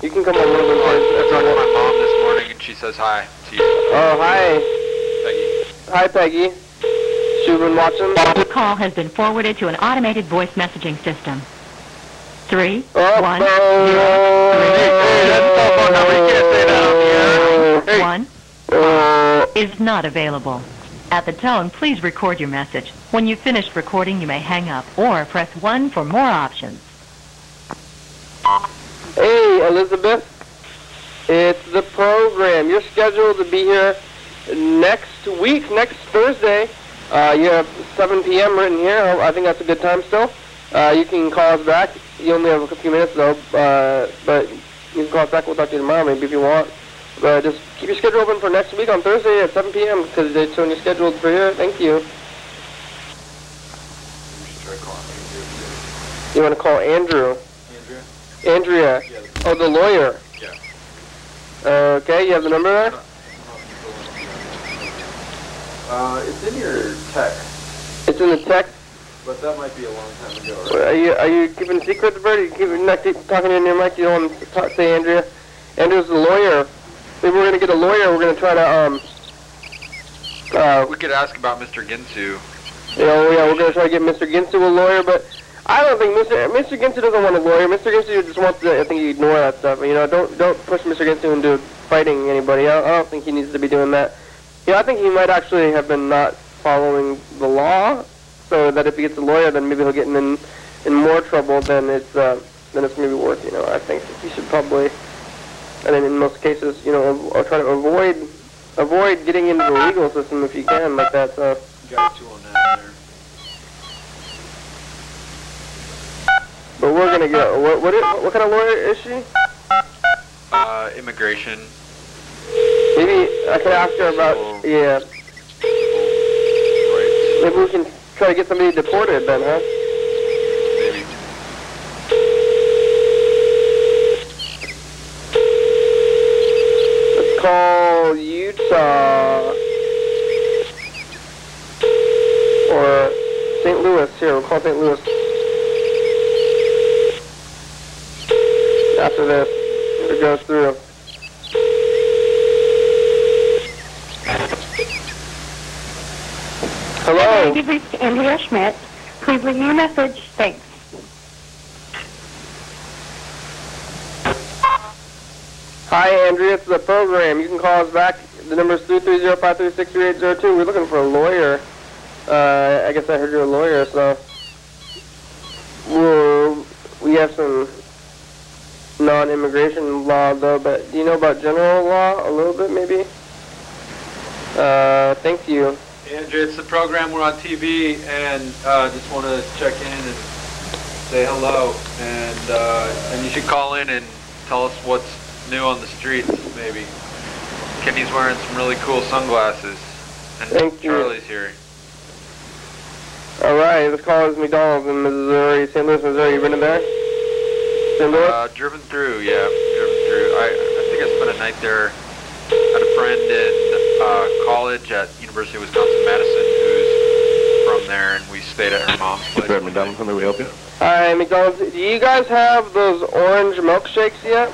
You can come on over and I talked to my mom this morning and she says hi to you. Oh, hi. Peggy. Hi, Peggy. She's been watching? The call has been forwarded to an automated voice messaging system. 3, 1, 0, 3. Hey, that's a cell phone number. You can't say that on the air. Hey. 1 is not available. At the tone, please record your message. When you've finished recording, you may hang up or press 1 for more options. Hey, Elizabeth. It's the program. You're scheduled to be here next week, next Thursday. You have 7 p.m. written here. I think that's a good time still. You can call us back. You only have a few minutes, though, but you can call us back. We'll talk to you tomorrow, maybe, if you want. Just keep your schedule open for next week on Thursday at 7 p.m. because it's when you're scheduled for here. Thank you. You want to call Andrew? Andrea? Yeah. Oh, the lawyer? Yeah. Okay, you have the number there? It's in your text. It's in the text? but that might be a long time ago, right? Are you keeping secrets, Bert? Are you keeping, not keep talking in your mic? You don't want to talk, say Andrea? Andrea's the lawyer. Maybe we're going to get a lawyer. We're going to try to, we could ask about Mr. Ginsu. yeah, we're going to try to get Mr. Ginsu a lawyer, but I don't think Mr. Ginsu doesn't want a lawyer. Mr. Ginsu just wants to, I think, ignore that stuff. You know, don't push Mr. Ginsu into fighting anybody. I don't think he needs to be doing that. You know, I think he might actually have been not following the law, so that if he gets a lawyer, then maybe he'll get in more trouble than it's maybe worth. You know, I think he should probably, and then in most cases, you know, or try to avoid getting into the legal system if you can, like that. So. Got 2 on that there. But we're gonna go. What kind of lawyer is she? Immigration. Maybe I could ask her about. Yeah. Right. Maybe we can try to get somebody deported then, huh? Maybe. Let's call Utah or St. Louis. Here, we'll call St. Louis. After this, if it goes through. Hello. You've reached Andrea Schmidt. Please leave me a message. Thanks. Hi, Andrea. It's the program. You can call us back. The number is 330-536-3802. We're looking for a lawyer. I guess I heard you're a lawyer, so we have some non-immigration law, though. But do you know about general law a little bit, maybe? Thank you. Andrea, it's the program. We're on TV, and just want to check in and say hello. And you should call in and tell us what's new on the streets, maybe. Kenny's wearing some really cool sunglasses, and Thank you. Charlie's here. All right, this call is McDonald's in Missouri, St. Louis, Missouri. You been in there? St. Louis? Driven through, yeah, driven through. I think I spent a night there. I had a friend in college at University of Wisconsin-Madison who's from there, and we stayed at her mom's place. Berd McDonald's, how may we help you? Hi, McDonald's. Do you guys have those orange milkshakes yet?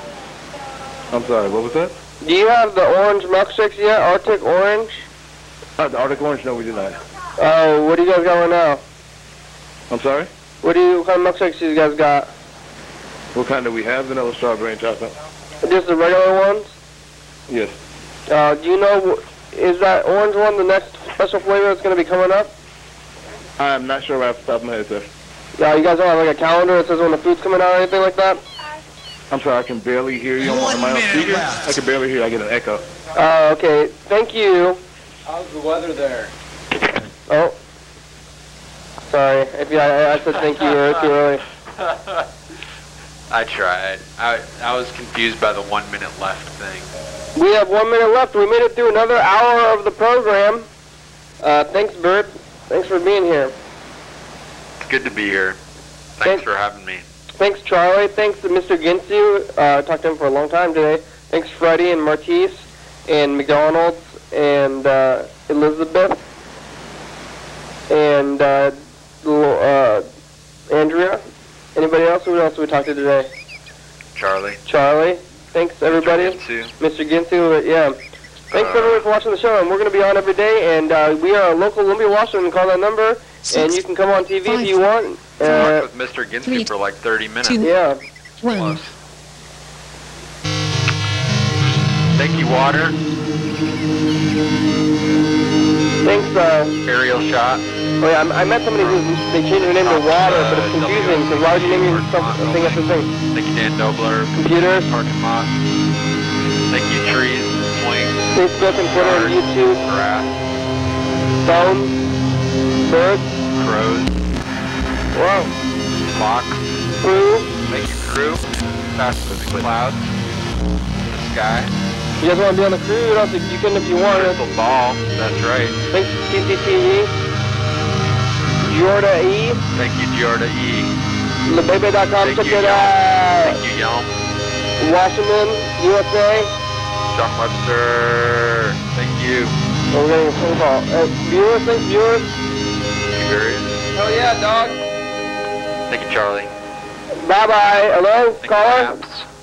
I'm sorry, what was that? Do you have the orange milkshakes yet? Arctic Orange? The Arctic Orange? No, we do not. Oh, what do you guys got right now? I'm sorry? What kind of milkshakes do you guys got? What kind do we have? Vanilla, strawberry, and chocolate? Just the regular ones? Yes. Do you know, is that orange one the next special flavor that's going to be coming up? I'm not sure right off the top of my head, sir. You guys don't have like a calendar that says when the food's coming out or anything like that? I'm sorry, I can barely hear you. On my own speaker? I can barely hear you. I get an echo. Okay. Thank you. How's the weather there? Oh. Sorry. I said thank you too early. I tried. I was confused by the 1 minute left thing. We have 1 minute left. We made it through another hour of the program. Thanks, Bert. Thanks for being here. It's good to be here. Thanks for having me. Thanks, Charlie. Thanks to Mr. Ginsu. I talked to him for a long time today. Thanks, Freddie and Martise and McDonald's and Elizabeth and Andrea. Anybody else? Who else did we talk to today? Charlie. Thanks, everybody. Mr. Ginsu. Yeah. Thanks, everyone, for watching the show. And we're going to be on every day. And we are a local Olympia, Washington. Call that number. And you can come on TV if you want. Talked with Mr. Ginsu for like 30 minutes. Yeah. Plus. Thank you, Water. Thanks, Aerial shot. Oh yeah, I met somebody who they changed their name to Water, but it's confusing because why would you name yourself thing after thing? Thank you, Dan Dobler. Computers. Parking lot. Thank you, trees, swing. Facebook and Twitter and YouTube. Grass. Phones. Birds. Crows. Wow. Fox. Crew. Thank you, crew. Fast moving clouds. The sky. You guys want to be on the crew? You can if you want. Crystal ball. That's right. Thanks, TCTV. Jorda E. Thank you, Jorda E. LeBebe.com. Check it out. Thank you, Yelm. Washington, USA. John Webster. Thank you. We're getting a phone call. Viewers, thanks, viewers. Thank you, Hell yeah, dog. Thank you, Charlie. Bye-bye. Hello, Thank you, caller? Maps.